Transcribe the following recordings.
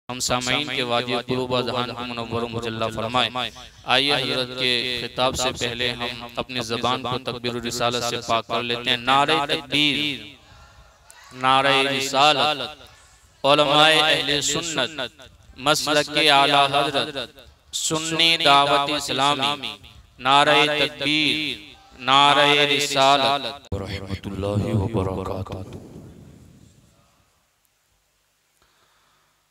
हम सामईन के वादी कुलूब अज़हान को मुनव्वर मुजल्ला फरमाए। आइए हजरत के खिताब से पहले हम अपनी ज़बान को तकबीर रिसालत से पाक कर लेते हैं। नारे तकबीर, नारे रिसालत, उलमाए अहले सुन्नत, मसलक के आला हजरत, सुन्नी दावत इस्लामी, नारे तकबीर, नारे रिसालत व रहमतुल्लाहि व बरकातुहू।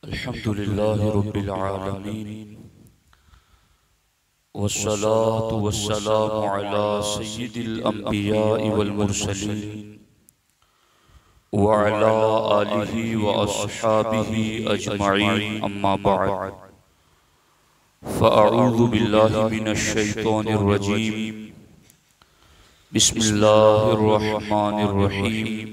अल्हम्दुलिल्लाहि रब्बिल आलमीन वस्सलातु वस्सलामु अला सय्यिदिल अंबिया'i वल मुरसलीन व अला आलिहि व अस्हाबिहि अजमईन, अम्मा बअद। फ़अऊज़ु बिल्लाहि मिनश शैतानिर रजीम। बिस्मिल्लाहिर रहमानिर रहीम।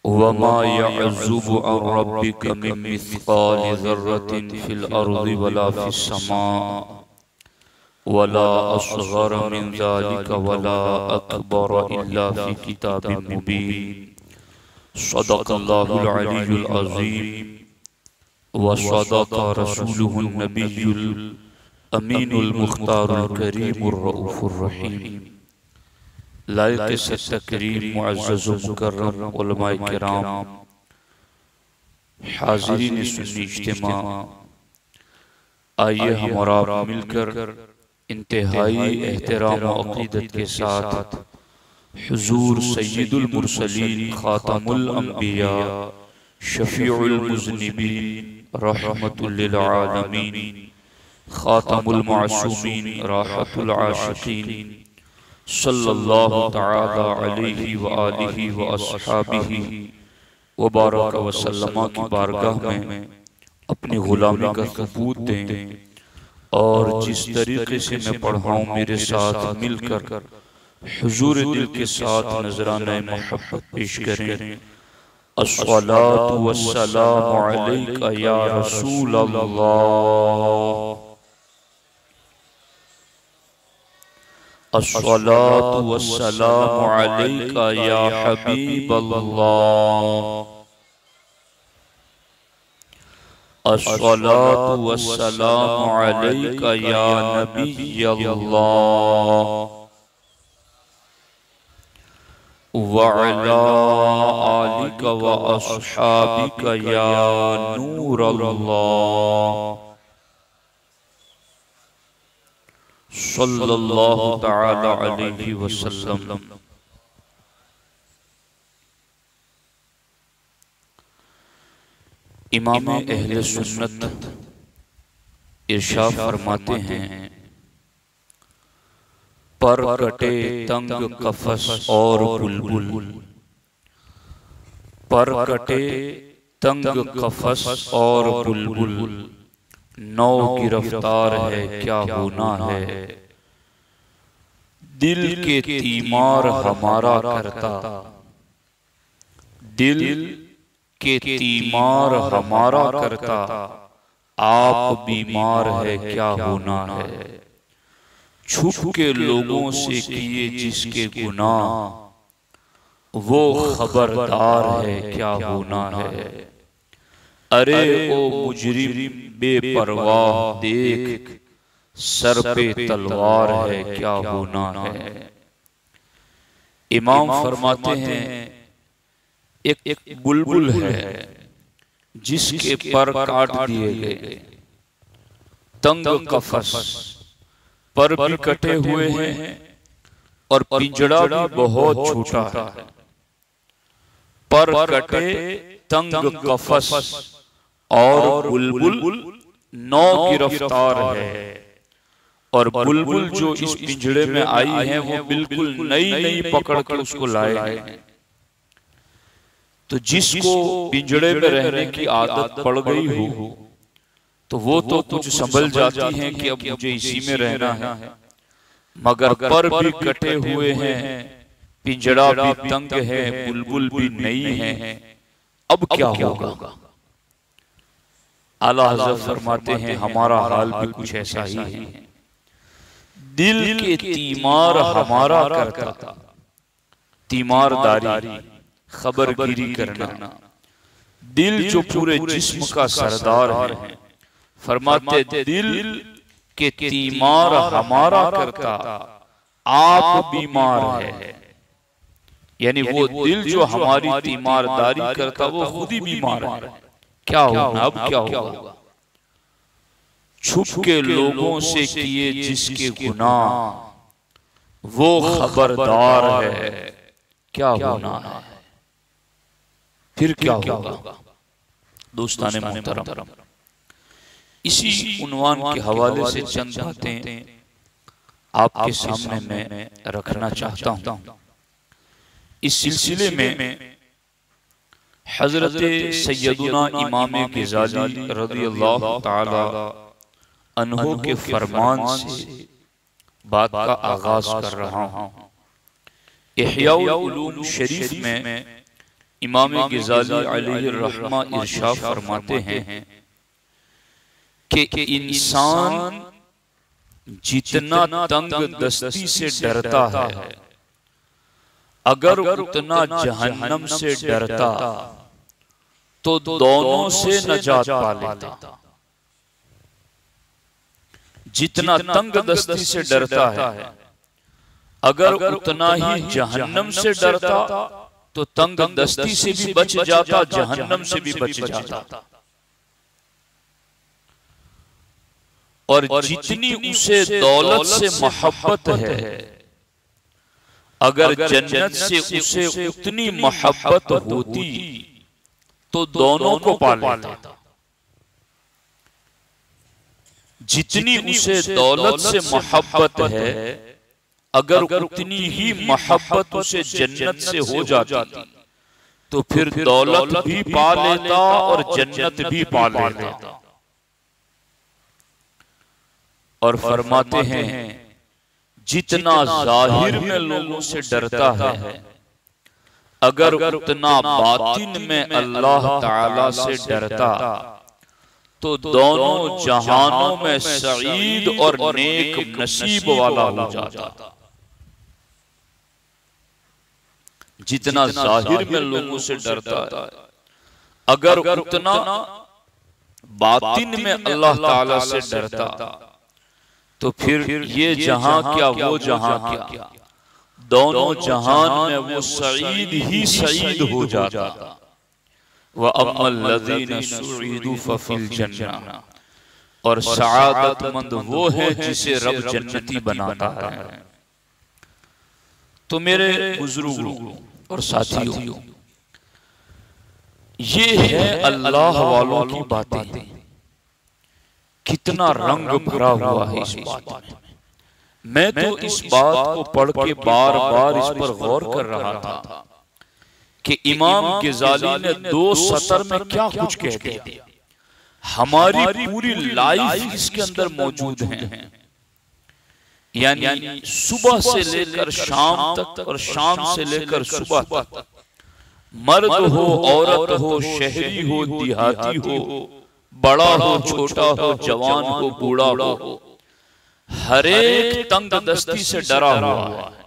वमा यअज़ुबु अन रब्बिका मिन मिस्क़ालि ज़र्रतिन फ़िल अर्ज़ि वला फ़िस समाअ वला असग़र मिन ज़ालिका वला अकबर इल्ला फ़ी किताबिन मुबीन। सदक़ल्लाहुल अलीयुल अज़ीम व सदक़ रसूलुहुन नबियुल अमीनुल मुख़्तारुल करीमुर रऊफ़ुर रहीम। लायक़ से तकरीम मुअज़्ज़ज़ व मुकर्रम उलमाए किराम, हाज़िरीन सुन्नी इज्तिमा, आइए हम और आप मिलकर इंतहाई एहतराम व अक़ीदत के साथ हुज़ूर सय्यिदुल मुरसलीन, ख़ातमुल अंबिया, शफ़ीउल मुज़निबीन, रहमतुल लिल आलमीन, ख़ातमुल मासूमीन, राहतुल आशिक़ीन सल्लल्लाहु तआला अलैहि व आलिहि व अस्हाबिहि व बारक व सल्लम की बारगाह में अपनी गुलामी का सबूत दें और जिस तरीके से मैं पढ़ाऊँ मेरे साथ मिलकर हुजूर दिल के साथ नजराना मोहब्बत पेश करें। अस्सलातु वस्सलामु अलैका या रसूल अल्लाह, अस्सलातु वस्सलामु अलैका या हबीब अल्लाह, अस्सलातु वस्सलामु अलैका या नबी अल्लाह व अला आलिका व अस्हाबिका या नूर अल्लाह। सल्लल्लाहु तआला अलैहि वसल्लम। इमाम अहले सुन्नत इरशाद फरमाते हैं, पर कटे तंग कफस और बुलबुल, पर कटे तंग कफस और बुलबुल, नौ गिरफ्तार है क्या होना है, दिल के तीमार हमारा करता, दिल के तीमार हमारा करता, आप बीमार है क्या होना है, छुप के लोगों से किए जिसके गुनाह, वो खबरदार है क्या होना है। अरे ओ मुजरिम बेपरवाह देख, सर पे तलवार है क्या होना है। इमाम फरमाते हैं, एक बुलबुल है जिसके पर काट दिए गए, तंग कफस, पर भी कटे हुए हैं और पिंजड़ा भी बहुत छोटा है, पर कटे तंग कफस और बुलबुल नौ गिरफ्तार है, और बुलबुल जो इस पिंजड़े में आई है वो बिल्कुल नई नई पकड़ कर उसको लाए हैं। तो जिसको पिंजड़े में रहने की आदत पड़ गई हो तो वो तो कुछ संभल जाती हैं कि अब मुझे इसी में रहना है, मगर पर भी कटे हुए हैं, पिंजड़ा भी तंग है, बुलबुल भी नई है, अब क्या होगा। आला हज़रत फरमाते हैं, हमारा हाल भी कुछ ऐसा ही है। दिल के तीमार हमारा करता, तीमारदारी, खबरगिरी करना, दिल जो पूरे जिस्म का सरदार है, फरमाते दिल के तीमार हमारा करता आप बीमार है। यानी वो दिल जो हमारी तीमारदारी करता वो खुद ही बीमार है। क्या होगा अब, क्या होगा? छुप के लोगों से किए जिसके गुनाह वो खबरदार है, क्या होना है, फिर क्या होगा? दोस्ताने मोहतरम, इसी उन्वान के हवाले से चंद बातें आपके सामने मैं रखना चाहता हूं। इस सिलसिले में हजरत सैयदुना इमाम ग़ज़ाली रज़ियल्लाहु ताला अन्हु के फरमान से बात का आगाज कर रहा हूं। इहयाउल उलूम शरीफ में इमाम ग़ज़ाली अलैहि रहमा इरशाद फरमाते हैं कि इंसान जितना तंग दस्ती से डरता है, अगर उतना जहन्नम से डरता तो दोनों से नजात पा लेता। जितना तंग दस्ती से डरता है, अगर उतना ही जहन्नम से डरता तो तंग दस्ती से भी बच जाता, जहन्नम से भी बच जाता। और जितनी उसे दौलत से मोहब्बत है, अगर जन्नत से उसे उतनी मोहब्बत होती तो दोनों को पा लेता। जितनी उसे दौलत से मोहब्बत है, अगर उतनी ही मोहब्बत उसे जन्नत से हो जाती तो फिर दौलत भी पा लेता और जन्नत भी पा लेता। और फरमाते हैं जितना जाहिर में लोगों से डरता है, अगर उतना बातिन में अल्लाह ताला से डरता तो दोनों जहानों में सईद और नेक नसीब वाला हो जाता। जितना जाहिर में लोगों से डरता है, अगर उतना बातिन में अल्लाह ताला से डरता तो फिर ये जहां क्या वो जहां क्या, दोनों जहान में वो सईद ही सईद हो जाता। व अम्मल लज़ीना सुईदू फफिल जन्नह, और सआदतमंद वो है जिसे रब जन्नती बनाता है। तो मेरे बुजुर्गों और साथियों, ये है अल्लाह वालों की बातें। कितना रंग भरा हुआ है इस बात में। मैं तो इस बात को पढ़ के बार बार इस पर गौर कर रहा था कि इमाम ग़ज़ाली ने 2 सतर में क्या कुछ कह दिया। हमारी पूरी लाइफ इसके अंदर मौजूद है। यानी सुबह से लेकर शाम तक और शाम से लेकर सुबह तक, मर्द हो औरत हो, शहरी हो देहाती हो, बड़ा हो छोटा हो, जवान हो बूढ़ा हो, हर एक तंग दस्ती से डरा हुआ है।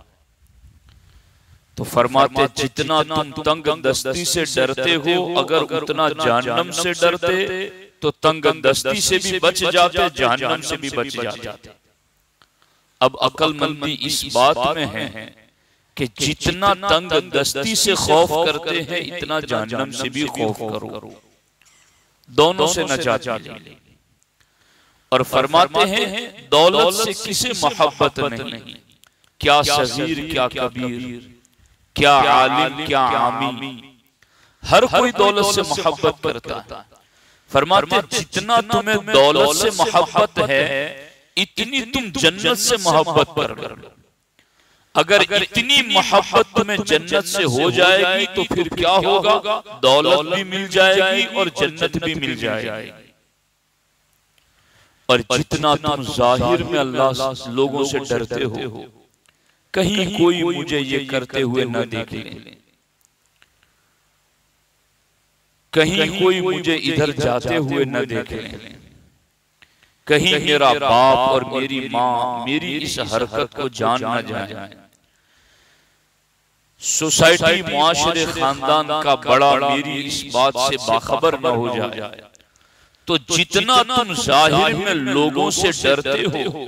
तो फरमाते जितना तुम तंग दस्ती से डरते हो, अगर उतना जहन्नम से डरते तो तंग दस्ती से भी बच जाते, जहन्नम से भी बच जाते। अब अक्लमंदी इस बात में है कि जितना तंग दस्ती से खौफ करते हैं, इतना जहन्नम से भी खौफ करो, दोनों से नजात मिले। और फरमाते हैं दौलत से किसे मोहब्बत नहीं, क्या सगीर क्या कबीर, क्या आलिम क्या आमी, हर कोई दौलत से मोहब्बत करता है। फरमाते जितना तुम्हें दौलत से मोहब्बत है, इतनी तुम जन्नत से मोहब्बत कर लो। अगर इतनी मोहब्बत तुम्हें जन्नत से हो जाएगी तो फिर क्या होगा, दौलत भी मिल जाएगी और जन्नत भी मिल जाएगी। और जितना तुम जाहिर में अल्लाह लोगों से डरते हो, कहीं कोई मुझे ये करते हुए न देखे, कहीं कोई मुझे इधर जाते हुए न देखे, कहीं मेरा बाप और मेरी माँ मेरी इस हरकत को जान न जाए, सोसाइटी, मुआशरे, खानदान का बड़ा मेरी इस बात से बाखबर न हो जाए तो जितना तुम जाहिर में लोगों से डरते हो,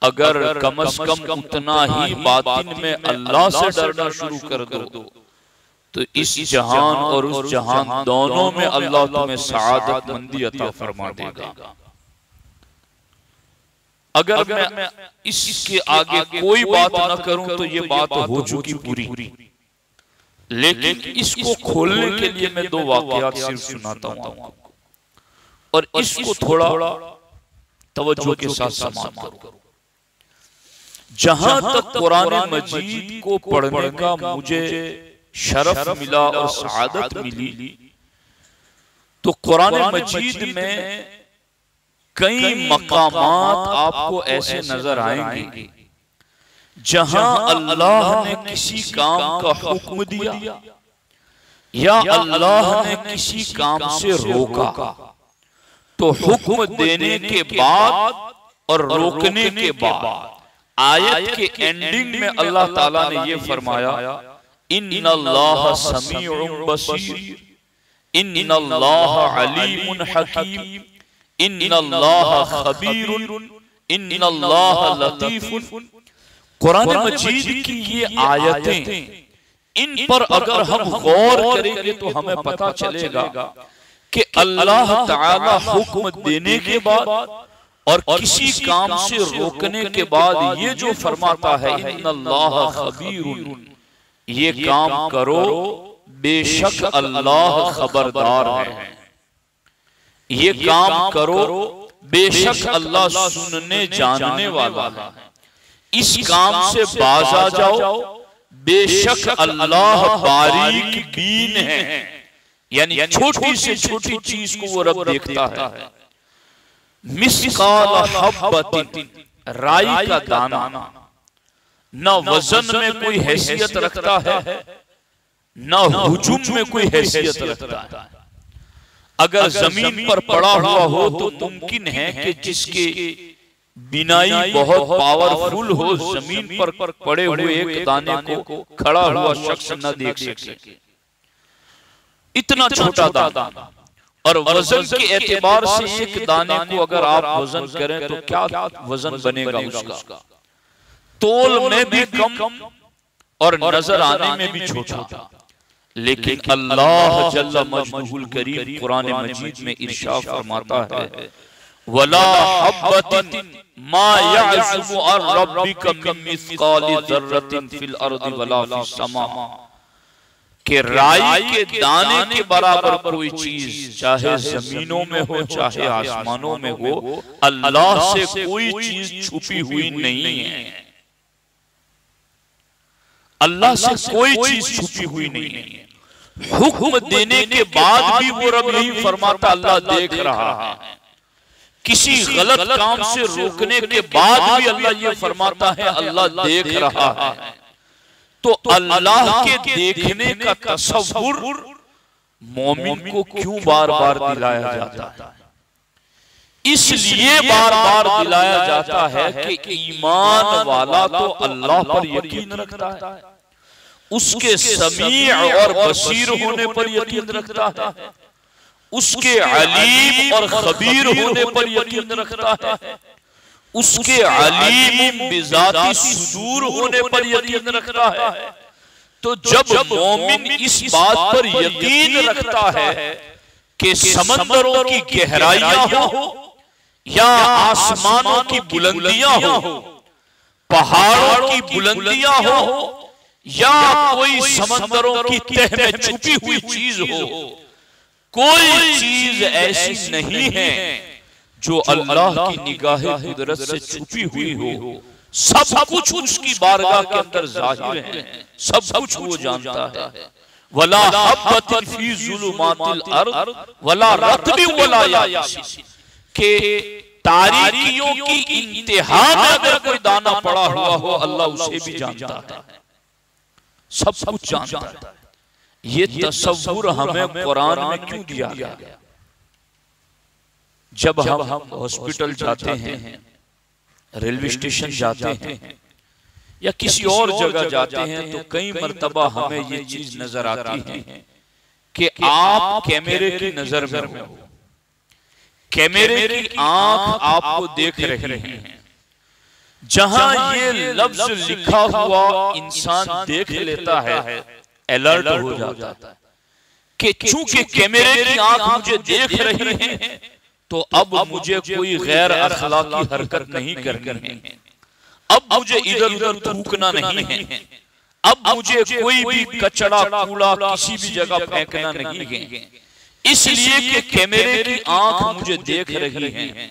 अगर कम से कम उतना ही बातिन में अल्लाह से डरना शुरू कर दो तो इस जहान और उस जहान दोनों में अल्लाह तुम्हें सआदत मंदी अता फरमा देगा। अगर मैं इसके आगे कोई बात न करूं तो ये बात हो चुकी पूरी, लेकिन इसको खोलने के लिए मैं दो वाकयात सिर्फ सुनाता हूं आपको और इसको थोड़ा तवज्जो के साथ समाप्त करो। जहां तक कुरान मजीद को पढ़ने का मुझे शरफ मिला और सआदत मिली, तो कुरान मजीद में कई मकामात आपको ऐसे नजर आएंगे जहां अल्लाह ने किसी काम का हुक्म दिया या अल्लाह ने किसी काम से रोका, तो हुक्म देने के बाद और रोकने के बाद आयत के एंडिंग में अल्लाह ताला ने यह फरमाया, इन्नल्लाह समीउन बसीर, इन्नल्लाह अलीमुन हकीम, इन्नल्लाह खबीरुन, इन्नल्लाह लतीफुन। कुरान मजीद की ये आयतें, इन पर अगर हम गौर करेंगे तो हमें पता चलेगा कि अल्लाह ताला हुक्म देने के बाद और किसी काम से रोकने के बाद ये जो फरमाता है, इन्नल्लाह खबीरुन, ये काम करो, बेशक अल्लाह खबरदार है। ये काम करो, बेशक अल्लाह सुनने जानने वाला है। इस काम से बाज आ जाओ, बेशक अल्लाह बारीक बीन है, यानी छोटी से छोटी चीज को वो रब देखता है। मिस्काल हब्बतिन, राई का दाना न वजन में कोई हैसियत रखता है न हुजूम में कोई हैसियत रखता है। अगर जमीन पर पड़ा हुआ हो तो मुमकिन है कि जिसके बिनाई बहुत पावरफुल हो, जमीन पर पड़े हुए एक दाने को खड़ा हुआ शख्स न देख सके। इतना छोटा दाना, और वजन के एतबार से एक दाने को अगर आप वजन करें तो क्या वजन बनेगा उसका, तोल में भी कम और नजर आने में भी छोटा। लेकिन अल्लाह जल्ल मजदूहुल करीम कुरान मजीद में इरशाद फरमाता है, वला हब्बतिन मा यअज़ुबु अन रब्बिका मिन मिस्कालि ज़र्रतिन फिल अर्दि वला फिस समा, कि राई के दाने के बराबर कोई चीज चाहे जमीनों में हो चाहे आसमानों में हो, अल्लाह से कोई चीज छुपी हुई नहीं है। अल्लाह से कोई चीज छुपी हुई नहीं है। हुक्म देने के बाद भी वो रब नहीं फरमाता अल्लाह देख रहा है। किसी गलत काम से रोकने के बाद भी अल्लाह ये फरमाता है अल्लाह देख रहा है। तो अल्लाह के देखने का तसव्वुर मोमिन को क्यों बार बार दिलाया जाता है? इसलिए बार बार दिलाया जाता है कि ईमान वाला तो अल्लाह पर यकीन रखता है, उसके समीअ और बसीर होने पर यकीन रखता है, उसके अलीम और खबीर होने पर यकीन रखता है, उसके अलीम बिजाती सुदूर होने पर यकीन रखता है। तो जब मोमिन इस बात पर यकीन रखता है कि समंदरों की गहराइयां हो या आसमानों की बुलंदियां हो, पहाड़ों की बुलंदियां हो या कोई समंदरों की तह में छुपी हुई चीज हो, कोई चीज ऐसी नहीं है जो अल्लाह की निगाह कुदरत से छुपी हुई हो। सब कुछ उसकी बारगाह के अंदर जाहिर है, सब कुछ वो जानता है। वला हब्बतिन फी ज़ुलुमातिल अर्द वला रत्बिन वला याबिस, के तारीकियों की इंतहा में अगर कोई दाना पड़ा हुआ हो अल्लाह उसे भी जानता है, सब कुछ जानता है। ये तसव्वुर हमें कुरान में क्यों दिया गया? जब हम हॉस्पिटल जाते हैं, रेलवे स्टेशन जाते हैं, या किसी और जगह जाते हैं तो कई मर्तबा हमें ये चीज नजर आती है कि आप कैमरे की नजर में हो, कैमरे की आंख आपको देख रही है। जहां ये लफ्ज लिखा हुआ इंसान देख लेता है, अलर्ट हो जाता है कि चूंकि कैमरे की आंख मुझे देख रही है तो अब मुझे कोई गैर अखलाकी हरकत नहीं करनी है, अब मुझे इधर उधर थूकना नहीं है, अब मुझे कोई भी कचरा कूड़ा किसी भी जगह फेंकना नहीं है, इसलिए कि कैमरे की आंख मुझे देख रही है।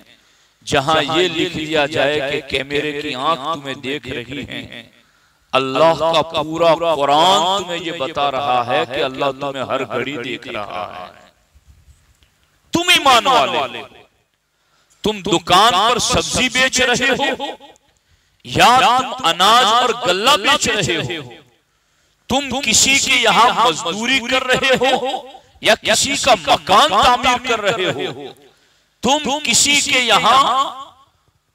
जहां ये लिख लिया जाए कि कैमरे की आंख तुम्हें देख रही है, अल्लाह का पूरा कुरान तुम्हें ये बता रहा है कि अल्लाह तुम्हें हर घड़ी देख रहा है। तुम ईमान वाले, तुम दुकान पर सब्जी बेच रहे हो या तुम अनाज और गल्ला बेच रहे हो, तुम किसी के यहाँ मजदूरी कर रहे हो या किसी का मकान तामीर कर रहे हो, तुम किसी के यहाँ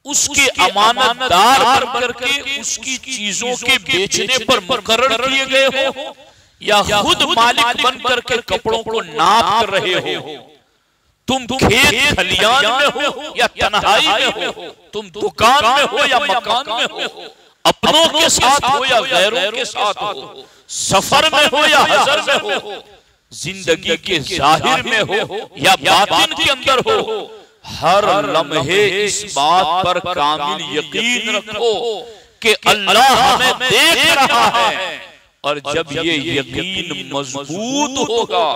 उसके अमानतदार बन करके उसकी चीजों के बेचने पर मुकर्रर किए गए हो या खुद मालिक बन करके कपड़ों को नाप कर रहे हो, तुम खेत खलियान में हो या तन्हाई में हो, तुम दुकान में हो या मकान में हो, अपनों के साथ हो या गैरों के साथ हो, सफर में हो या हजर में हो, जिंदगी के जाहिर में हो या बातिन के अंदर हो, हर लम्हे इस बात पर कामिल यकीन रखो कि अल्लाह हमें देख रहा है। और जब ये यकीन मजबूत होगा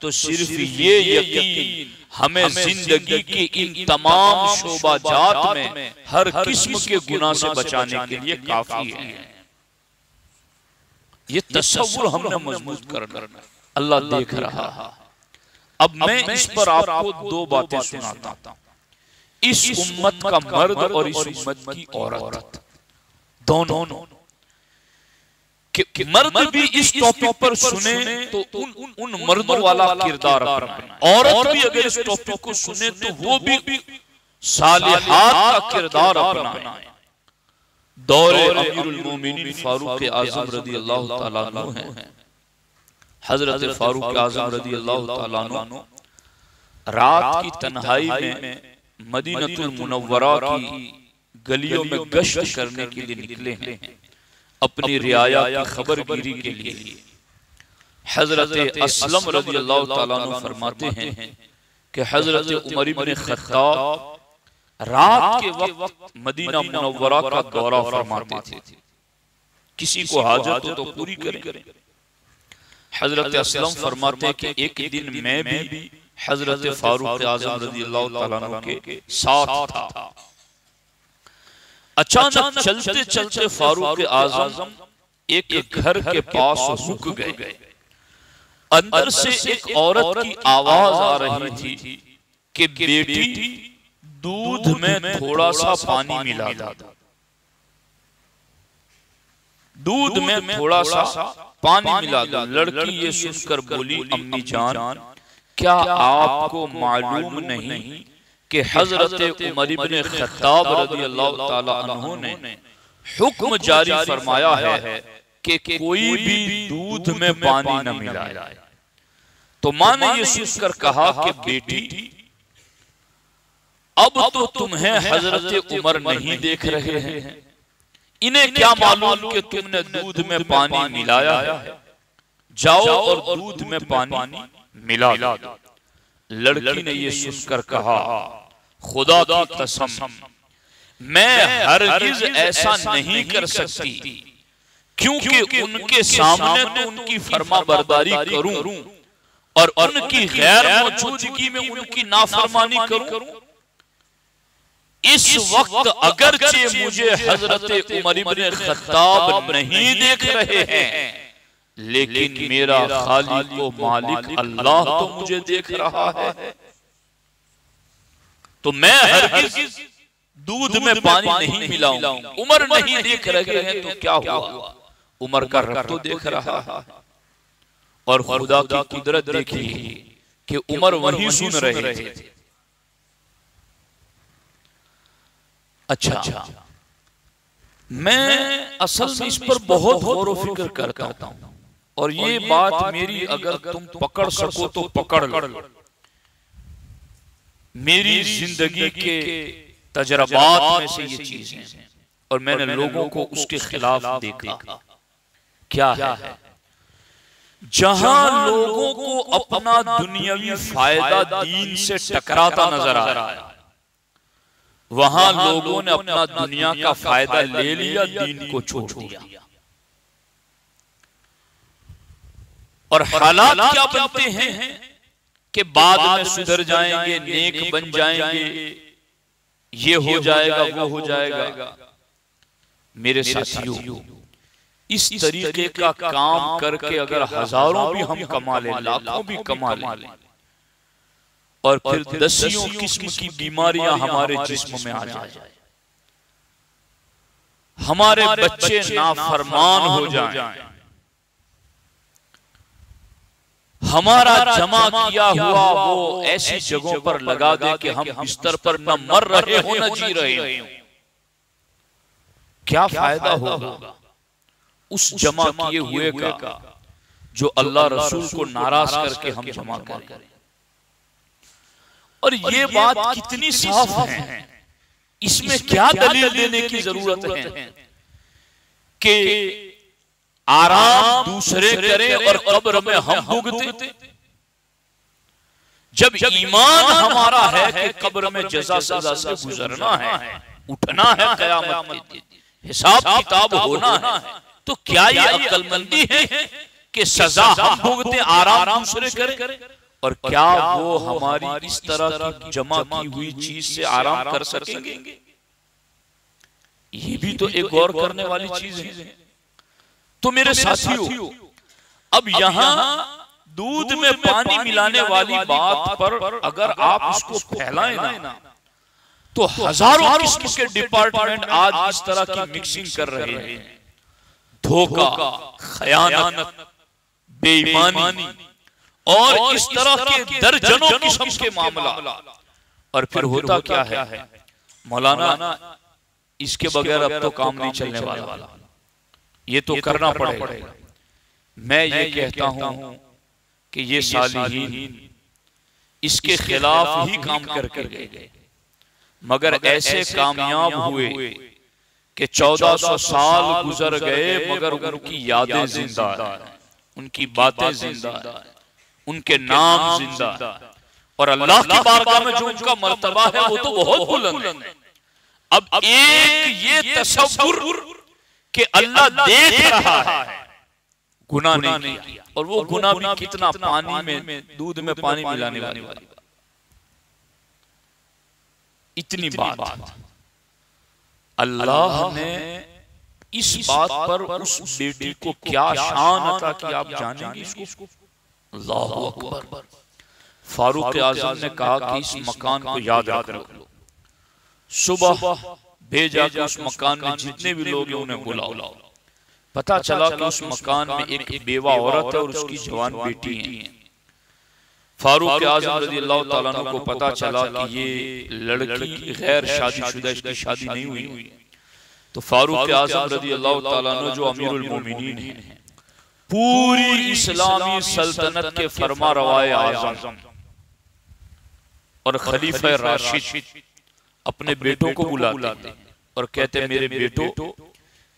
तो सिर्फ ये यकीन हमें जिंदगी के इन तमाम शोबाजात में हर किस्म के गुनाह से बचाने के लिए काफी है। ये तसव्वुर हमने मजबूत करना, अल्लाह देख रहा है। अब मैं इस पर आपको दो बातें सुनाता हूं। इस उम्मत का मर्द और इस उम्मत की औरत दोनों कि मर्द भी इस टॉपिक पर सुने तो उन मर्दों वाला किरदार अपनाए, औरत भी अगर इस टॉपिक को सुने तो वो भी सालिहात का किरदार अपनाए। दौरे अमीरुल मोमिनीन फारूक आजम रदी अल्लाह तआला अन्हु हैं, हजरत फारूक आजम रदी अल्लाह तआला अन्हु रात की तन्हाई में मदीनतुल मुनव्वरा की गलियों में गश्त करने के लिए निकले हैं अपनी रियाया की खबरगिरी के लिए। हजरत असलम रज़ी अल्लाह तआला अन्हु फरमाते हैं कि हजरत उमर इब्न खत्ताब रात के वक्त मदीना मुनव्वरा का दौरा फरमाते थे, किसी को हाजत हो तो पूरी करें। हजरत असलम फरमाते हैं कि एक दिन मैं भी हजरत फारूक आजम रज़ी अल्लाह तआला अन्हु के साथ था। अचानक चलते चलते फारूक आजम एक घर के पास रुक गए। अंदर से एक औरत की आवाज आ रही थी कि बेटी दूध में थोड़ा सा पानी मिला दो, दूध में थोड़ा सा पानी मिला दो। लड़की ये सुनकर बोली, अम्मी जान क्या आपको मालूम नहीं कि हजरत उमर इब्न खत्ताब रज़ी अल्लाह तआला अन्हु ने हुक्म जारी फरमाया है कि कोई भी दूध में पानी न मिलाए। तो मां ने ये सुनकर कहा कि बेटी अब तो तुम्हें हजरत उमर नहीं देख रहे हैं, इन्हें क्या मालूम कि तुमने दूध में पानी मिलाया है, जाओ और दूध में पानी मिला दो। लड़की ने ये सुनकर कहा, खुदा की कसम मैं हरगिज ऐसा नहीं कर सकती, क्योंकि उनके सामने तो उनकी फर्मा बरदारी करूं और उनकी गैर मौजूदगी में उनकी नाफरमानी करूं। इस वक्त अगरचे मुझे हजरत उमर इब्न खत्ताब नहीं देख रहे हैं, लेकिन मेरा खालिक व मालिक अल्लाह तो मुझे देख रहा है। तो मैं हरगिज दूध में पानी नहीं मिलाऊंगा। उमर नहीं देख रहे हैं तो क्या हुआ, उमर का रब तो देख रहा है। और खुदा की कुदरत देखिए कि उमर वहीं सुन रहे थे। अच्छा, मैं असल में इस पर बहुत गौर व फिक्र करता हूं, और ये बात मेरी अगर तुम पकड़ सको तो पकड़ लो। मेरी जिंदगी के तजर्बात में से ये चीज है, और मैंने लोगों को उसके खिलाफ देखा। क्या है? जहां लोगों को अपना दुनियावी फायदा दीन से टकराता नजर आ रहा है, वहां लोगों ने अपना दुनिया का फायदा ले लिया, दीन को छोड़ दिया। और हालात क्या बनते हैं कि बाद में सुधर जाएंगे, नेक बन जाएंगे, ये हो जाएगा, वो हो जाएगा। मेरे साथियों, इस तरीके का काम करके अगर हजारों भी हम कमा लें, लाखों भी कमा लें, और फिर दसियों किस्म की बीमारियां हमारे जिस्म में आ जाए, हमारे बच्चे नाफरमान हो जाएं, हमारा जमा किया हुआ वो ऐसी जगहों पर लगा दे कि हम बिस्तर पर न मर रहे हो न जी रहे हो, क्या फायदा होगा उस जमा किए हुए का जो अल्लाह रसूल को नाराज करके हम जमा करें। और ये बात कितनी साफ है, इसमें क्या दलील देने की जरूरत है कि आराम दूसरे करें और कब्र में हम भुगते, जब ईमान हमारा है कि कब्र में जज़ा सज़ा से गुजरना है, उठना है, क़यामत के दिन हिसाब किताब होना है, तो क्या ये अक्लमंदी है कि सजा हम भुगते, आराम दूसरे करें? और क्या वो हमारी इस तरह की जमा की हुई चीज से आराम कर सकेंगे? ये भी तो एक गौर करने वाली चीज है। तो मेरे साथियों, अब यहाँ दूध में पानी मिलाने वाली बात पर अगर आप उसको फैलाएं ना, तो हजारों किस्म के डिपार्टमेंट आज इस तरह की मिक्सिंग कर रहे हैं। धोखा, खयानत, बेईमानी और इस तरह के दर्जनों किस्म के मामला। और फिर होता क्या है मौलाना, इसके बगैर अब तो काम नहीं चलने वाला, ये तो करना पड़ेगा। मैं ये कहता हूं कि ये सालिहीन इसके खिलाफ ही काम करके गए, मगर ऐसे कामयाब हुए कि 1400 साल गुजर गए, मगर उनकी यादें जिंदा हैं, उनकी बातें जिंदा हैं, उनके नाम जिंदा है, और अल्लाह की बारगाह में जो उनका मर्तबा है वो तो बहुत बुलंद है। अब एक ये तसव्वुर कि अल्लाह देख रहा है, गुनाह नहीं किया, और वो गुनाह भी कितना, पानी में, दूध में पानी मिलाने वाली इतनी बात। अल्लाह ने इस बात पर उस बेटी को क्या शान अता की आप जानेंगे इसको। अल्लाह अकबर। फारूक आजम ने कहा कि इस मकान को याद रख लो, सुबह भेजा कि उस मकान में जितने भी लोग हैं उन्हें बुलाओ। पता चला कि उस मकान में एक बेवा औरत है और उसकी जवान बेटी है। फारूक आजम रज़ी अल्लाह तआला अन्हु को पता चला कि ये लड़की गैर शादीशुदा, इसकी शादी नहीं हुई। तो फारूक आजम रज़ी अल्लाह तआला अन्हु जो अमीरुल मोमिनीन हैं, पूरी इस्लामी सल्तनत के फरमा रवाए आजम और खलीफा राशिद अपने बेटों को बुलाते और कहते, मेरे बेटो,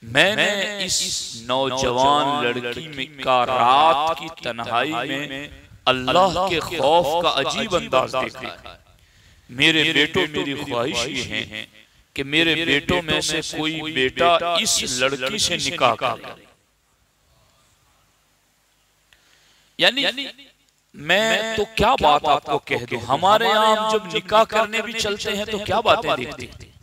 मैंने इस नौजवान लड़की में का रात की तन्हाई में अल्लाह के खौफ का अजीब अंदाज देखा है। मेरे बेटो, मेरी ख्वाहिश ये है कि मेरे बेटों में से कोई बेटा इस लड़की से निकाह करे। यानी मैं तो क्या बात आपको कह दूं, हमारे यहाँ जब निकाह करने भी चलते हैं तो क्या बातें देखते हैं,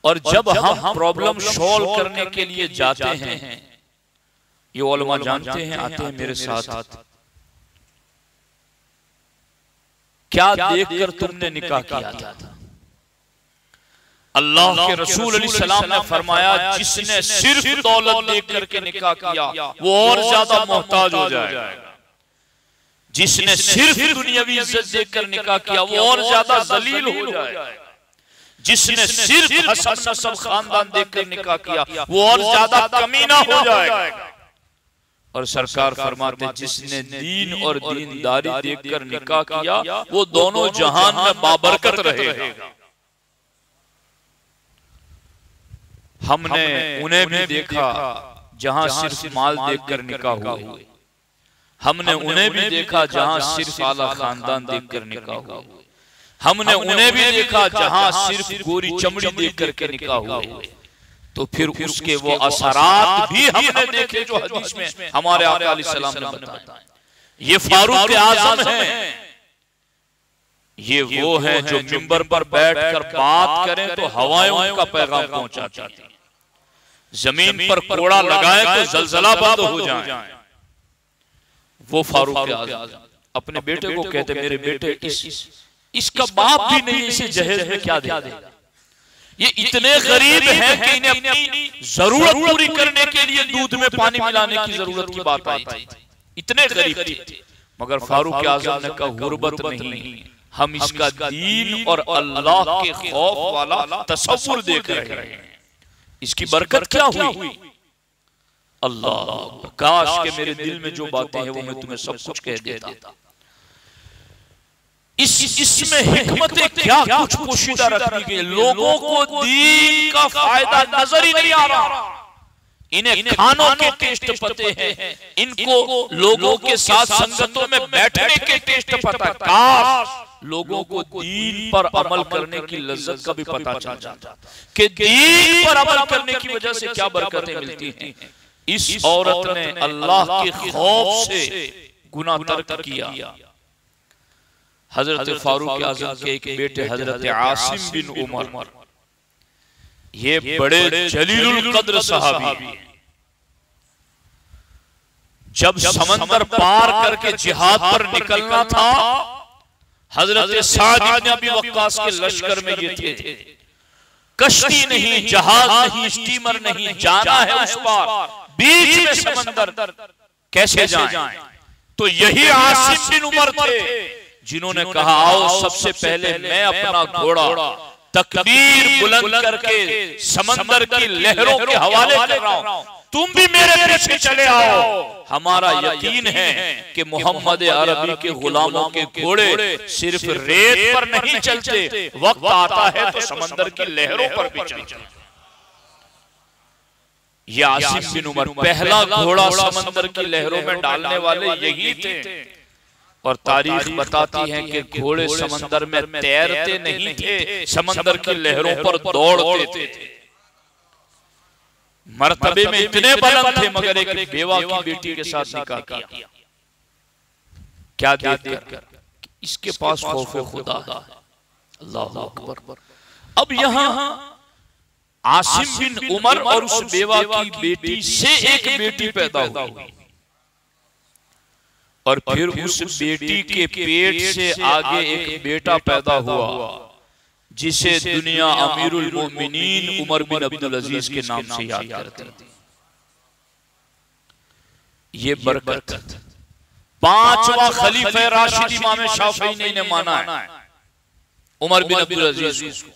और जब हम प्रॉब्लम सॉल्व करने के लिए जाते हैं, ये उलमा जानते हैं, आते हैं मेरे साथ, क्या देखकर तुमने निकाह किया था? अल्लाह के रसूल अलैहिस्सलाम ने फरमाया, जिसने सिर्फ दौलत देख करके निकाह किया वो और ज्यादा मोहताज हो जाएगा, जिसने सिर्फ दुनियावी इज्जत देखकर निकाह किया वो और ज्यादा जलील हो जाएगा, जिसने सिर्फ हसन नस्ब खानदान देखकर निकाह किया वो और ज्यादा कमीना हो जाएगा। और सरकार फरमाते जिसने दीन और दीनदारी देखकर निकाह किया वो दोनों जहान में बाबरकत रहेगा। हमने उन्हें भी देखा जहां सिर्फ माल देखकर निकाह हुए, हमने उन्हें भी देखा जहां सिर्फ आला खानदान देखकर निकाह हुए, हमने उन्हें भी देखा जहां सिर्फ गोरी चमड़ी देख करके निकाह हुए। तो फिर उसके वो असरात भी हमने देखे जो हदीस में हमारे आका अलैहिस्सलाम ने बताए। ये फारूक आज़म हैं, ये वो हैं जो मिंबर पर बैठकर बात करें तो हवाएं उनका पैगाम पहुंचाती हैं, जमीन पर कोड़ा लगाए तो जलजला बंद हो जाए। वो फारूक आज़म अपने बेटे को कहते मेरे बेटे इसका बाप भी नहीं इसे जहेज में क्या देगा, ये इतने गरीब हैं कि इन्हें अपनी जरूरत पूरी करने के लिए दूध में पानी मिलाने की जरूरत की बात आई थी, इतने गरीब थे। मगर फारूक आज़म ने कहा गुर्बत नहीं, हम इसका दीन और अल्लाह के खौफ वाला तसव्वुर देख रहे हैं, इसकी बरकत क्या हुई। अल्लाह काश के मेरे दिल में जो बातें हैं वो मैं तुम्हें सब कुछ कह देता। इसमें हिकमतें क्या कुछ पोशीदा रखी गई, लोगों को दीन का फायदा नजर ही नहीं आ रहा। इन्हें खानों के टेस्ट पते हैं, इनको लोगों के साथ संगतों में बैठने के टेस्ट पता। काश लोगों को दीन पर अमल करने की लज्जत का भी पता चल जाता कि दीन पर अमल करने की वजह से क्या बरकतें मिलती हैं। इस औरत ने अल्लाह के खौफ से गुनाह तर्क किया। हजरत फारूक आज़म के एक बेटे हजरत आसिम बिन उमर, ये बड़े जलीलुल कद्र सहाबी, जब समंदर पार करके जिहाद पर निकलना था, हजरत साद इब्न अबी वक्कास के लश्कर में ये थे। कश्ती नहीं, जहाज नहीं, स्टीमर नहीं, जाना है उस पार, बीच में समंदर, कैसे जाएं? तो यही आसिम बिन उमर थे जिन्होंने कहा आओ सबसे पहले मैं अपना घोड़ा तकबीर बुलंद करके समंदर की लहरों के हवाले कर रहा हूं, तुम भी मेरे पीछे चले आओ। हमारा यकीन है कि मोहम्मद अरबी के गुलामों के घोड़े सिर्फ रेत पर नहीं चलते, वक्त आता है तो समंदर की लहरों पर भी चलते। ये आसिम बिन उमर पहला घोड़ा समंदर की लहरों में डालने वाले यही थे। और तारीख बताती है कि घोड़े समंदर में तैरते नहीं थे, समंदर की लहरों पर दौड़ते थे। मर्तबे में इतने बुलंद थे, मगर एक बेवा की बेटी के साथ निकाह किया। क्या देखकर इसके पास खौफ खुदा है। अल्लाह अकबर। अब यहाँ आसिम बिन उमर और उस बेवा की बेटी से एक बेटी पैदा हुई, और फिर उस बेटी के पेट से आगे एक बेटा पैदा हुआ जिसे दुनिया अमीरुल मोमिनीन उमर बिन अब्दुल अजीज के नाम से याद करते हैं। ये बरकत पांचवा खलीफा राशिद इमाम शाफई ने इन्हें माना है, उमर बिन अब्दुल अजीज को।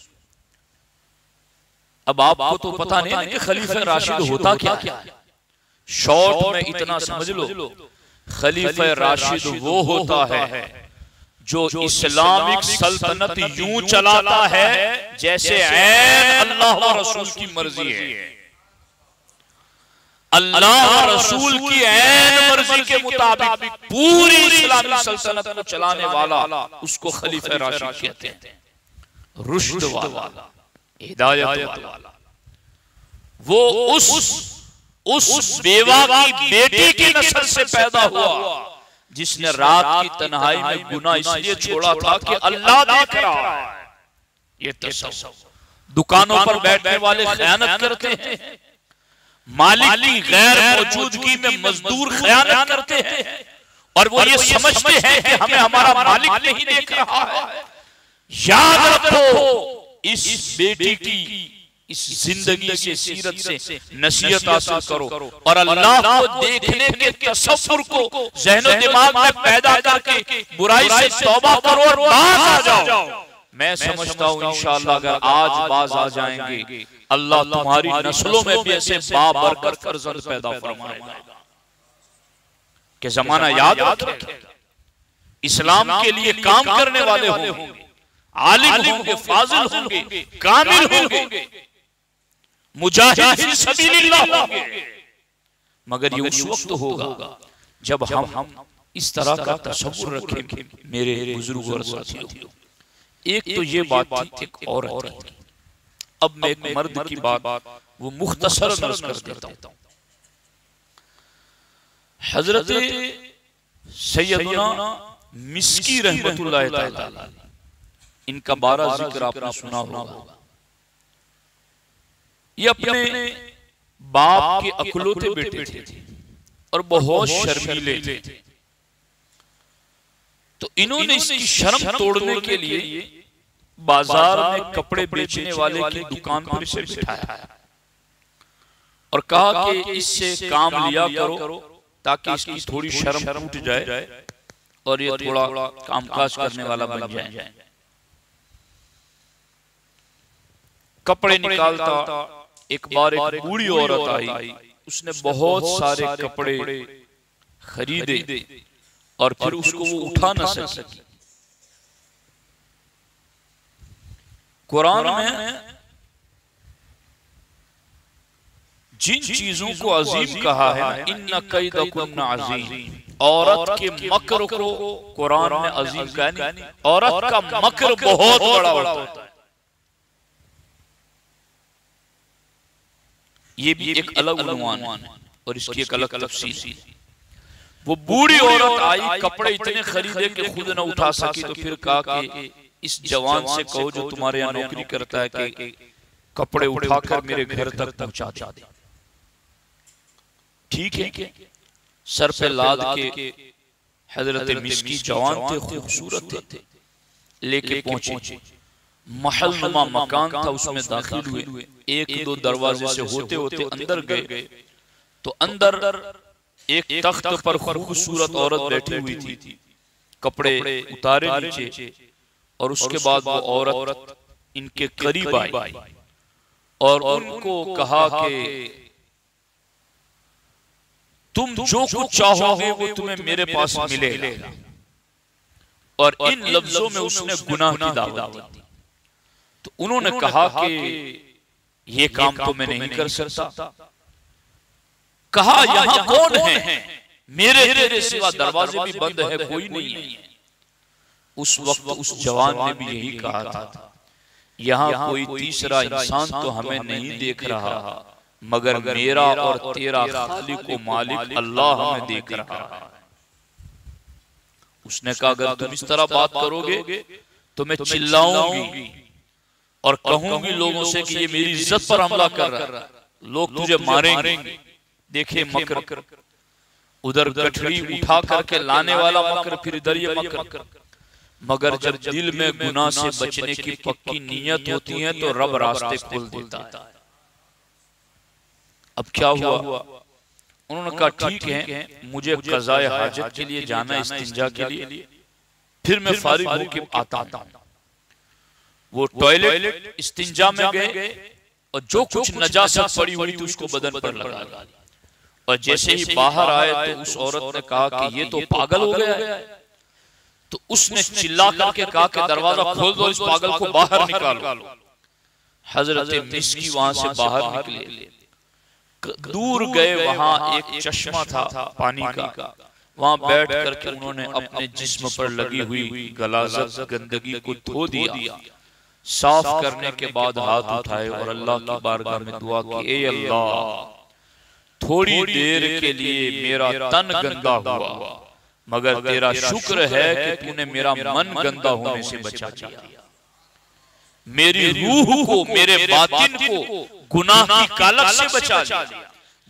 अब आपको तो पता नहीं है कि खलीफा राशिद होता क्या है, शॉर्ट में इतना समझ लो, खलीफा राशिद वो होता है जो इस्लामिक सल्तनत यूं चलाता है जैसे ऐन अल्लाह व रसूल की मर्जी है। अल्लाह रसूल की ऐन मर्जी के मुताबिक पूरी इस्लामी सल्तनत को चलाने वाला उसको खलीफा राशिद कहते हैं। रुश्द वाला, हिदायत वाला, वो उस बेवा की बेटी की नस्ल से पैदा हुआ जिसने रात की तन्हाई में गुनाह इसलिए छोड़ा था कि अल्लाह देख रहा है। ये तसव्वुर। दुकानों पर बैठने वाले खयानत करते हैं, मालिक की गैर मौजूदगी में मजदूर खयानत करते हैं, और वो ये समझते हैं कि हमें हमारा मालिक नहीं देख रहा है। याद रखो, इस बेटी की इस जिंदगी से, सीरत से नसीहत हासिल करो और अल्लाह को देखने के तसव्वुर को ज़हन और दिमाग में पैदा करके बुराई से तौबा करो और बाज आ जाओ। मैं समझता हूं इंशाअल्लाह अगर आज बाज आ जाएंगे, अल्लाह तुम्हारी नस्लों में भी ऐसे बाबरकत फर्जंद पैदा फरमाएगा कि जमाना याद रखेगा, इस्लाम के लिए काम करने वाले होंगे, आलिम होंगे, फाजिल होंगे, कामिल होंगे, मुजाहिद फी सबीलिल्लाह होंगे। मगर ये उस वक्त होगा जब हम इस तरह का तसव्वुर रखेंगे। मेरे बुजुर्ग और साथियों, एक तो ये बात थी, एक औरत थी। अब मैं एक मर्द की बात वो मुख्तसर अर्ज कर देता हूं। हजरत सैयदना मिस्की रहमतुल्लाह तआला, इनका 12 जिक्र आपने सुना होगा। ये अपने बाप के अकलौते बेटे थे और बहुत शर्मीले थे। तो इन्होंने इसकी शर्म तोड़ने के लिए बाजार में कपड़े बेचने वाले की दुकान पर इसे बिठाया और कहा कि इससे काम लिया करो ताकि इसकी थोड़ी शर्म टूट जाए और ये थोड़ा कामकाज करने वाला बन जाए। कपड़े निकालता, एक बार एक बूढ़ी औरत आई, उसने बहुत सारे कपड़े खरीदे और फिर उसको वो उठा न सकी। कुरान में जिन चीजों को अजीम कहा है, इन्ना कैदकुन्ना अजीम, औरत के मकर को कुरान में अजीम कहा नहीं, औरत का मकर बहुत बड़ा होता है। ये भी एक अलग उन्वान है और इसकी एक अलग तफसीर। वो बूढ़ी औरत आई, कपड़े इतने खरीदे कि खुद न उठा सकी, तो फिर कहा कि इस जवान से कहो जो तुम्हारे यहाँ नौकरी करता है कि कपड़े उठाकर मेरे घर तक पहुंचा दे। ठीक है, सर पे लाद के हजरत मिस्की जवान थे, खूबसूरत थे, लेके पहुंचे। महलनुमा मकान था, उसमें दाखिल हुए। एक दो दरवाजे से होते होते अंदर गए तो अंदर एक तख्त पर खूबसूरत औरत बैठी हुई थी, कपड़े उतारे नीचे। और उसके बाद वो औरत इनके करीब आई और उनको कहा कि तुम जो कुछ चाहोगे वो तुम्हें मेरे पास मिलेगा। और इन लफ्जों में उसने गुनाह की दावत दी। तो उन्होंने कहा कि ये काम तो मैं नहीं कर सकता। कहा यहां कौन है? मेरे सिवा दरवाजे भी बंद है, कोई नहीं है। उस वक्त उस जवान ने भी यही कहा था, यहाँ कोई तीसरा इंसान तो हमें नहीं देख रहा, मगर मेरा और तेरा खालिक व मालिक अल्लाह हमें देख रहा है। उसने कहा अगर तुम इस तरह बात करोगे तो मैं चिल्लाऊंगी और कहूंगी लोगों से कि ये मेरी इज्जत पर हमला कर रहा है, लोग तुझे मारेंगे। देखे मकर, उधर गठरी उठा करके लाने वाला मकर, फिर इधर ये मकर। मगर जब दिल में गुनाह से बचने की पक्की नीयत होती है तो रब रास्ते खोल देता है। अब क्या हुआ? उन्होंने कहा ठीक है, मुझे क़ज़ाए हाजत के लिए जाना, इस्तिंजा के लिए, फिर मैं फारिग होके आता हूं। वो टॉयलेट इस्तिंजा में गए और जो कुछ नजासत पड़ी हुई थी उसको बदन पर लगा दिया। और जैसे ही बाहर आए तो उस औरत ने कहा कि ये तो पागल हो गया है। तो उसने चिल्ला करके कहा कि दरवाजा खोल दो, इस पागल को बाहर निकालो। हजरत मिस्की वहां से बाहर निकले, दूर गए, वहां एक चश्मा था पानी का, वहां बैठ करके उन्होंने अपने जिस्म पर लगी हुई गलाजत गंदगी को धो दिया। साफ करने के बाद हाथ उठाए और अल्लाह की बारगाह में दुआ की, ए अल्लाह थोड़ी देर के लिए मेरा तन गंदा हुआ, मगर तेरा शुक्र है कि तूने मेरा मन गंदा होने से बचा दिया, मेरी रूह को, मेरे बातिन को गुनाह की कालक से बचा लिया,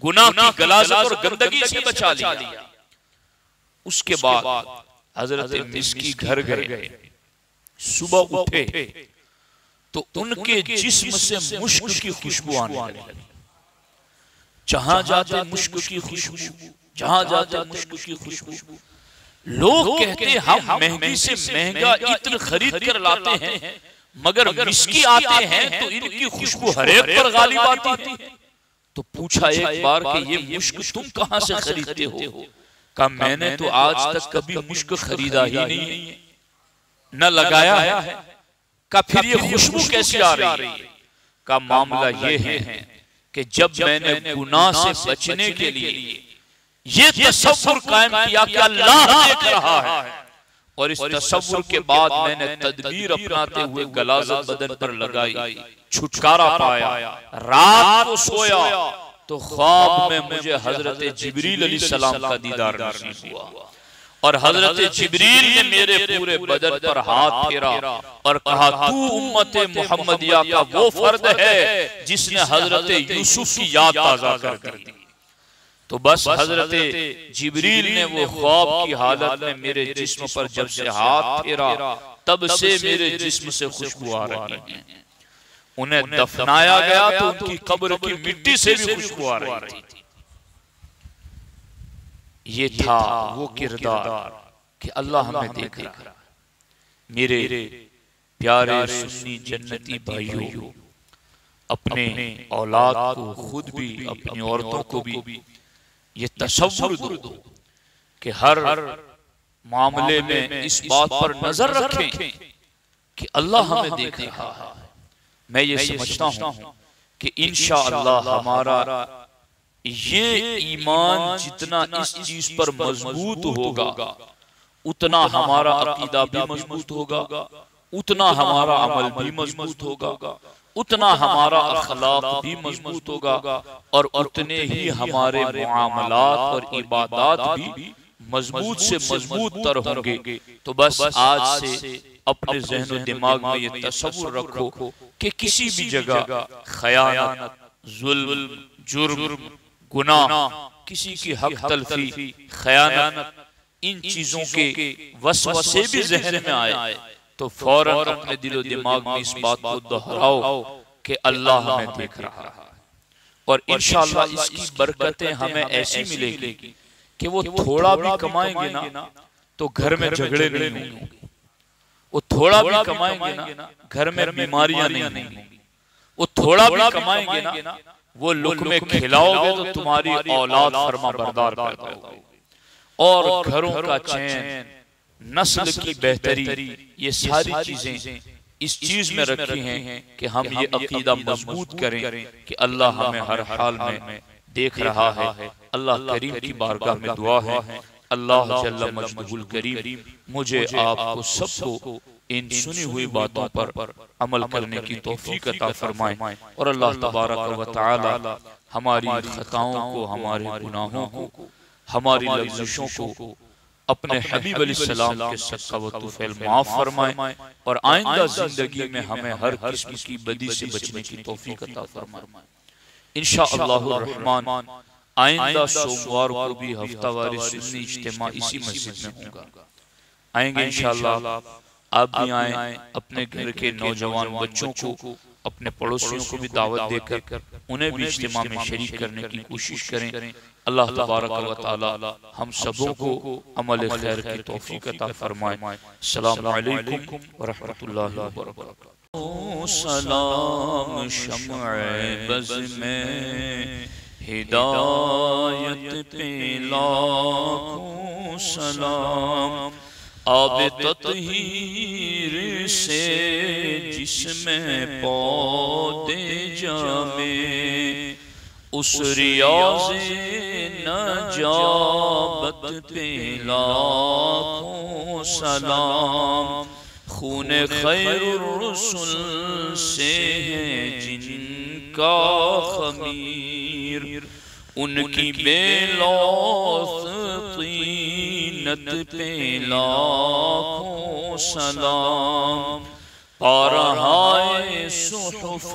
गुनाह की गलाजत और गंदगी से बचा लिया। उसके बाद हजरत मिस्की घर गए, सुबह उठे तो उनके जिस्म से मुश्क की खुशबू आने लगी। जहां जाते मुश्क की खुशबू, जहां जाते मुश्क की खुशबू। लोग कहते हम महंगी से महंगा इत्र खरीद कर लाते हैं मगर मिस्की आते हैं तो इनकी खुशबू हर एक पर गालिब आती है। तो पूछा एक बार कि ये मुश्क तुम कहां से खरीदते हो? कहा मैंने तो आज तक कभी मुश्क खरीदा ही नहीं है, न लगाया है। का फिर ये खुशबू कैसी आ रही है? का मामला ये है कि जब मैंने गुनाह से बचने के लिए ये तसव्वुर कायम किया कि अल्लाह देख रहा है, और इस तसव्वुर के बाद मैंने तदबीर अपनाते हुए गलाज़त बदन पर लगाई, छुटकारा पाया, रात को सोया तो ख्वाब में मुझे हजरत जिब्रील अलैहिस्सलाम का दीदार नसीब हुआ, और हजरत जिब्रील ने मेरे पूरे बदन पर हाथ फेरा और कहा तू उम्मते मुहम्मदिया का वो फर्द है जिसने हजरत यूसुफ की याद ताजा कर दी। तो बस हजरत जिब्रील ने वो ख्वाब की हालत में मेरे जिस्म पर जब से हाथ फेरा, तब से मेरे जिस्म से खुशबू आ रही है। उन्हें दफनाया गया तो उनकी कब्र की मिट्टी से भी खुशबू आ रही थी। ये था वो किरदार कि अल्लाह हमें देख रहा है। मेरे प्यारे सुन्नी जन्नती भाइयों, अपने औलाद को, खुद भी, अपनी औरतों को भी ये तसव्वुर दो कि हर मामले में इस बात पर नजर रखें कि अल्लाह हमें देख रहा है। मैं ये समझता हूं कि इंशाअल्लाह हमारा ये ईमान जितना इस चीज पर मजबूत होगा, उतना हमारा अकीदा भी मजबूत होगा, उतना हमारा अमल भी मजबूत होगा, उतना हमारा अखलाक भी मजबूत होगा, और उतने ही हमारे मुआमलात और इबादात भी मजबूत से मजबूत तर होंगे। तो बस आज से अपने ज़हन और दिमाग में ये तसव्वुर रखो कि किसी भी जगह खयानत, जुल्म, जुर्म, गुनाह, किसी की हक तलफी, खयानत, इन चीजों के वसवसे भी ज़हन में आए तो फौरन अपने दिलो दिमाग में इस बात को दोहराओ कि अल्लाह हमें देख रहा है, और इंशाअल्लाह इसकी बरकतें हमें ऐसी मिलेगी कि वो थोड़ा भी कमाएंगे ना तो घर में झगड़े नहीं होंगे, वो थोड़ा भी कमाएंगे ना घर में बीमारियां नहीं होंगी, वो थोड़ा भी कमाएंगे ना वो लुक़मे खिलाओगे तो तुम्हारी औलाद फरमा बरदार पैदा होगी, और घरों का चैन, नस्ल की बेहतरी, ये सारी चीजें इस चीज में रखी हैं कि हम ये अकीदा मजबूत करें कि अल्लाह हमें हर हाल में देख रहा है। अल्लाह करीम की बारगाह में दुआ है, अल्लाह जल्ल मजदुल करीम मुझे आपको सबको इन सुनी हुई बातों पर अमल करने की तौफीक अता फरमाए, और अल्लाह तबारक व तआला हमारी खताओं को, हमारे गुनाहों को, हमारी लग़्ज़िशों को अपने हबीब अलैहिस्सलाम के सदक़ा व तुफ़ैल माफ फरमाए, और आइंदा जिंदगी में हमें हर किस्म की बदी से बचने की तौफीक अता फरमाए। इंशाअल्लाहुर रहमान आइंदा सोमवार को भी हफ्तावारी सुन्नी इज्तिमा इसी मस्जिद में होगा। आएंगे इंशाअल्लाह, आप भी आए, अपने घर के नौजवान बच्चों को, अपने पड़ोसियों को भी दावत देकर उन्हें भी इज्तिमा में शरीक करने की कोशिश करें। अल्लाह तबारक व तआला हम सबों को अमल खैर की तौफीक अता फरमाए। अस्सलामु अलैकुम व रहमतुल्लाहि व बरकातहू। सलाम शम्अ बज़्म में हिदायत पे लाखों सलाम, आब तत्हीर से जिसमें पौधे जामे, उस रियाज़े नजाबत पे लाखों सलाम, खूने खैरुर रुसुल से है जिनका खमीर, उनकी बेलौस तीनत पे लाखों सलाम, पारहाए सुहुफ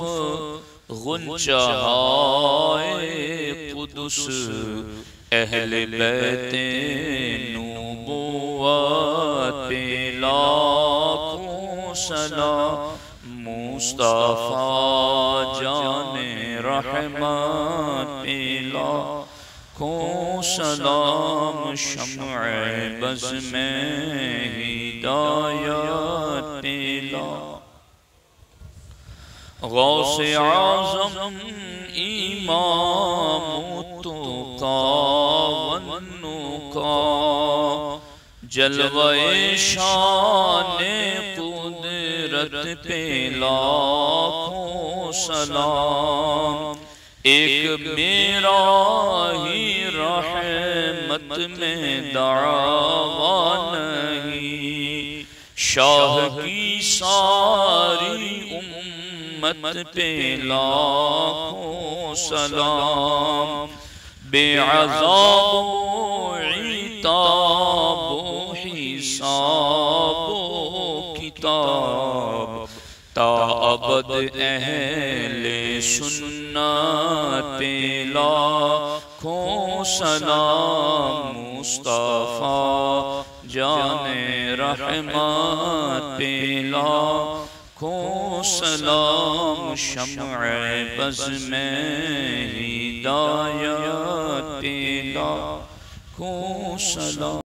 गुंचाए कुदुस, अहले बैते नबुव्वत पे लाखों सलाम, मुस्तफा जाने रहमत पे लाखों सलाम, शम्अ बज़्म में हिदायत पे लाखों गौसे आज़म इमाम तुका वन्नुका जलवे शाने कुदरत पे लाखों सलाम। एक मेरा ही रहमत में दावा नहीं, शाह की सारी उम्मत पे लाखों सलाम। बेअज़ाब इताब हिसाब किताब ता अबद अहले सुन्नत पे लाखों सलाम। मुस्तफ़ा जाने रहमत पे लाखों सलाम। शम्अ बज़ में हिदायत पे लाखों सलाम।